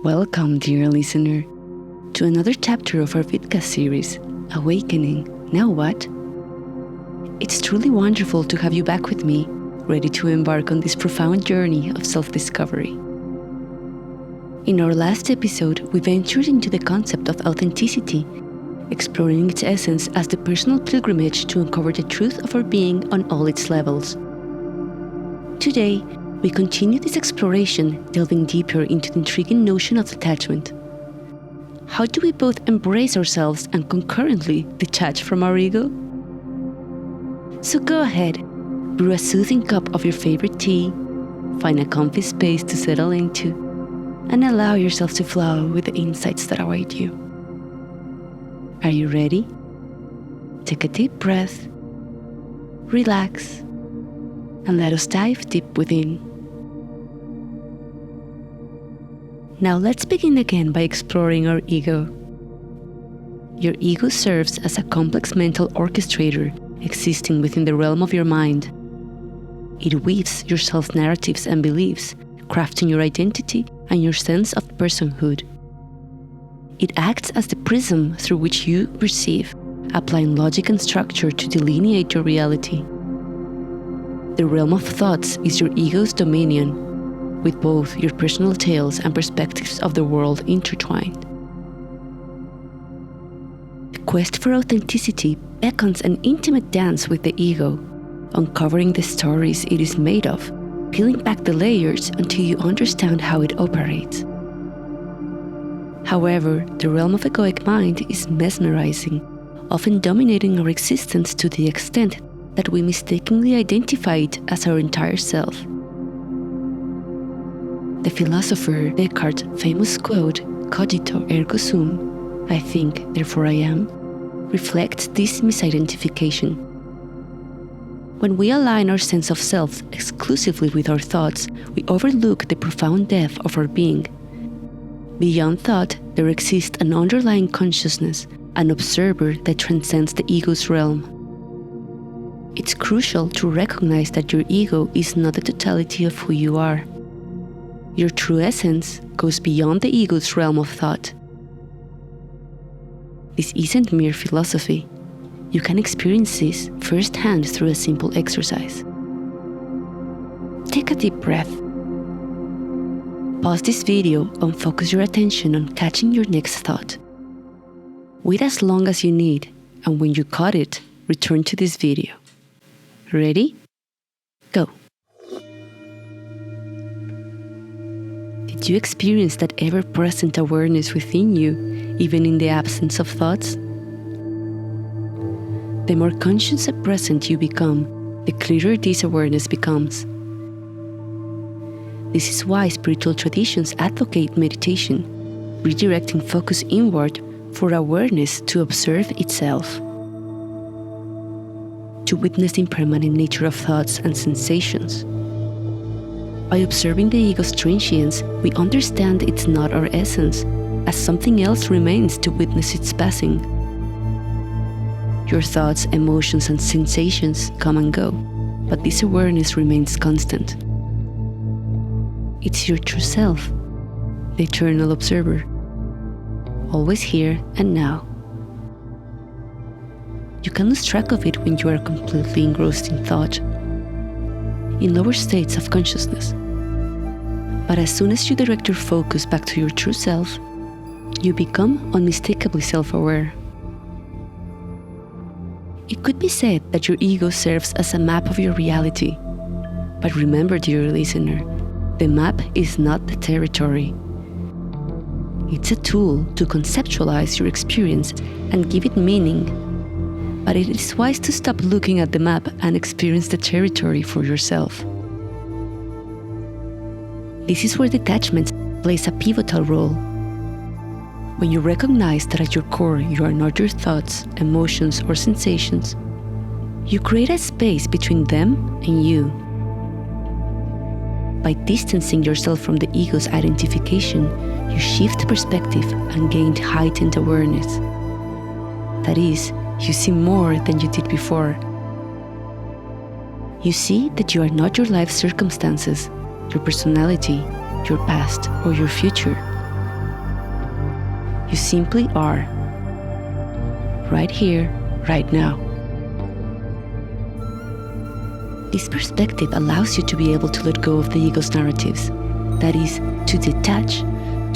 Welcome, dear listener, to another chapter of our vidcast series, Awakening. Now what? It's truly wonderful to have you back with me, ready to embark on this profound journey of self-discovery. In our last episode, we ventured into the concept of authenticity, exploring its essence as the personal pilgrimage to uncover the truth of our being on all its levels. Today, we continue this exploration, delving deeper into the intriguing notion of detachment. How do we both embrace ourselves and concurrently detach from our ego? So go ahead, brew a soothing cup of your favorite tea, find a comfy space to settle into, and allow yourself to flow with the insights that await you. Are you ready? Take a deep breath, relax, and let us dive deep within. Now let's begin again by exploring our ego. Your ego serves as a complex mental orchestrator existing within the realm of your mind. It weaves your self-narratives and beliefs, crafting your identity and your sense of personhood. It acts as the prism through which you perceive, applying logic and structure to delineate your reality. The realm of thoughts is your ego's dominion, with both your personal tales and perspectives of the world intertwined. The quest for authenticity beckons an intimate dance with the ego, uncovering the stories it is made of, peeling back the layers until you understand how it operates. However, the realm of egoic mind is mesmerizing, often dominating our existence to the extent that we mistakenly identify it as our entire self. The philosopher Descartes' famous quote, "Cogito ergo sum," I think, therefore I am, reflects this misidentification. When we align our sense of self exclusively with our thoughts, we overlook the profound depth of our being. Beyond thought, there exists an underlying consciousness, an observer that transcends the ego's realm. It's crucial to recognize that your ego is not the totality of who you are. Your true essence goes beyond the ego's realm of thought. This isn't mere philosophy. You can experience this firsthand through a simple exercise. Take a deep breath. Pause this video and focus your attention on catching your next thought. Wait as long as you need, and when you caught it, return to this video. Ready? Go. Did you experience that ever-present awareness within you, even in the absence of thoughts? The more conscious and present you become, the clearer this awareness becomes. This is why spiritual traditions advocate meditation, redirecting focus inward for awareness to observe itself. To witness the impermanent nature of thoughts and sensations. By observing the ego's transience, we understand it's not our essence, as something else remains to witness its passing. Your thoughts, emotions, and sensations come and go, but this awareness remains constant. It's your true self, the eternal observer, always here and now. You can lose track of it when you are completely engrossed in thought, in lower states of consciousness. But as soon as you direct your focus back to your true self, you become unmistakably self-aware. It could be said that your ego serves as a map of your reality. But remember, dear listener, the map is not the territory. It's a tool to conceptualize your experience and give it meaning. But it is wise to stop looking at the map and experience the territory for yourself. This is where detachment plays a pivotal role. When you recognize that at your core you are not your thoughts, emotions, or sensations, you create a space between them and you. By distancing yourself from the ego's identification, you shift perspective and gain heightened awareness. That is, you see more than you did before. You see that you are not your life circumstances, your personality, your past, or your future, You simply are. Right here, right now. This perspective allows you to be able to let go of the ego's narratives. That is, to detach,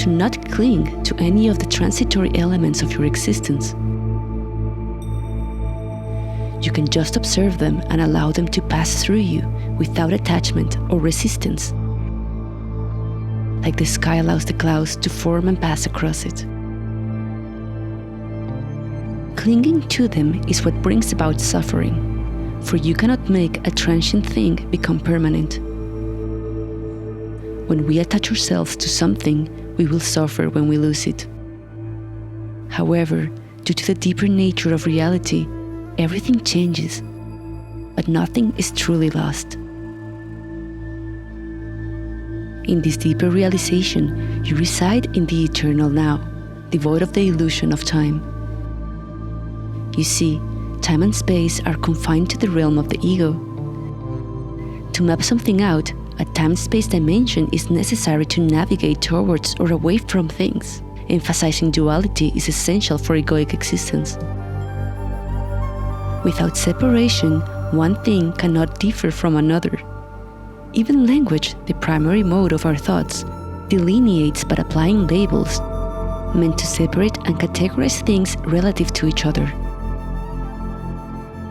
to not cling to any of the transitory elements of your existence. You can just observe them and allow them to pass through you without attachment or resistance. Like the sky allows the clouds to form and pass across it. Clinging to them is what brings about suffering, for you cannot make a transient thing become permanent. When we attach ourselves to something, we will suffer when we lose it. However, due to the deeper nature of reality, everything changes, but nothing is truly lost. In this deeper realization, you reside in the eternal now, devoid of the illusion of time. You see, time and space are confined to the realm of the ego. To map something out, a time-space dimension is necessary to navigate towards or away from things. Emphasizing duality is essential for egoic existence. Without separation, one thing cannot differ from another. Even language, the primary mode of our thoughts, delineates by applying labels, meant to separate and categorize things relative to each other.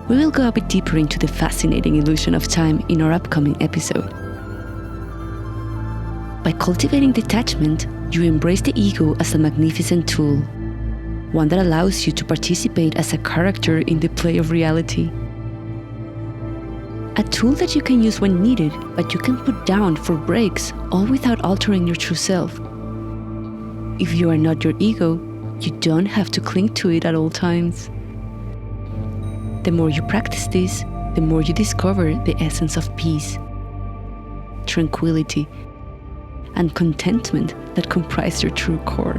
We will go a bit deeper into the fascinating illusion of time in our upcoming episode. By cultivating detachment, you embrace the ego as a magnificent tool, one that allows you to participate as a character in the play of reality. A tool that you can use when needed, but you can put down for breaks, all without altering your true self. If you are not your ego, you don't have to cling to it at all times. The more you practice this, the more you discover the essence of peace, tranquility, and contentment that comprise your true core.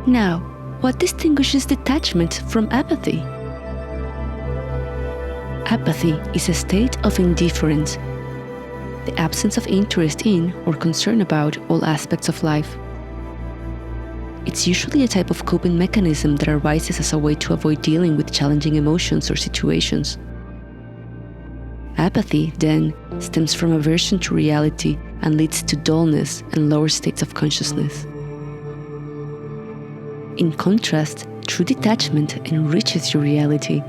Now, what distinguishes detachment from apathy? Apathy is a state of indifference, the absence of interest in or concern about all aspects of life. It's usually a type of coping mechanism that arises as a way to avoid dealing with challenging emotions or situations. Apathy, then, stems from aversion to reality and leads to dullness and lower states of consciousness. In contrast, true detachment enriches your reality,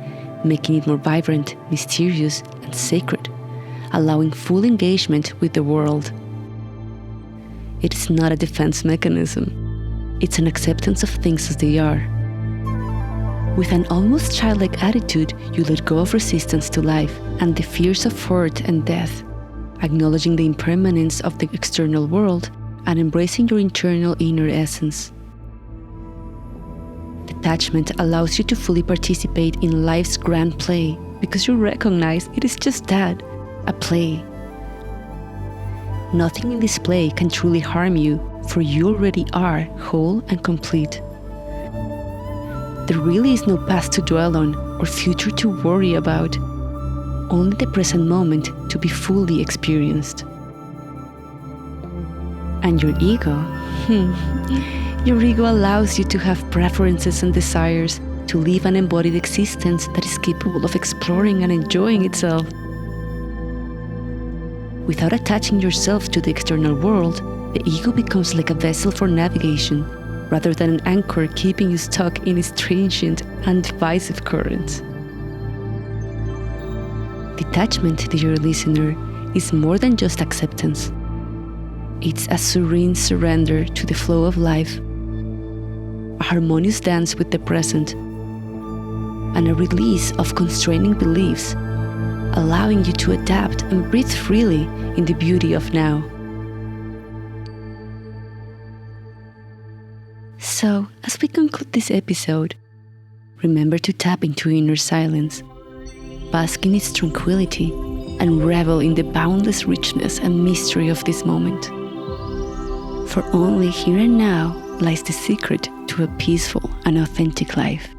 making it more vibrant, mysterious, and sacred, allowing full engagement with the world. It is not a defense mechanism. It's an acceptance of things as they are. With an almost childlike attitude, you let go of resistance to life and the fears of hurt and death, acknowledging the impermanence of the external world and embracing your internal inner essence. Detachment allows you to fully participate in life's grand play because you recognize it is just that, a play. Nothing in this play can truly harm you, for you already are whole and complete. There really is no past to dwell on or future to worry about, only the present moment to be fully experienced. And your ego? Your ego allows you to have preferences and desires, to live an embodied existence that is capable of exploring and enjoying itself. Without attaching yourself to the external world, the ego becomes like a vessel for navigation, rather than an anchor keeping you stuck in its transient and divisive currents. Detachment, dear listener, is more than just acceptance. It's a serene surrender to the flow of life, a harmonious dance with the present, and a release of constraining beliefs, allowing you to adapt and breathe freely in the beauty of now. So, as we conclude this episode, remember to tap into inner silence, bask in its tranquility, and revel in the boundless richness and mystery of this moment. For only here and now lies the secret to a peaceful and authentic life.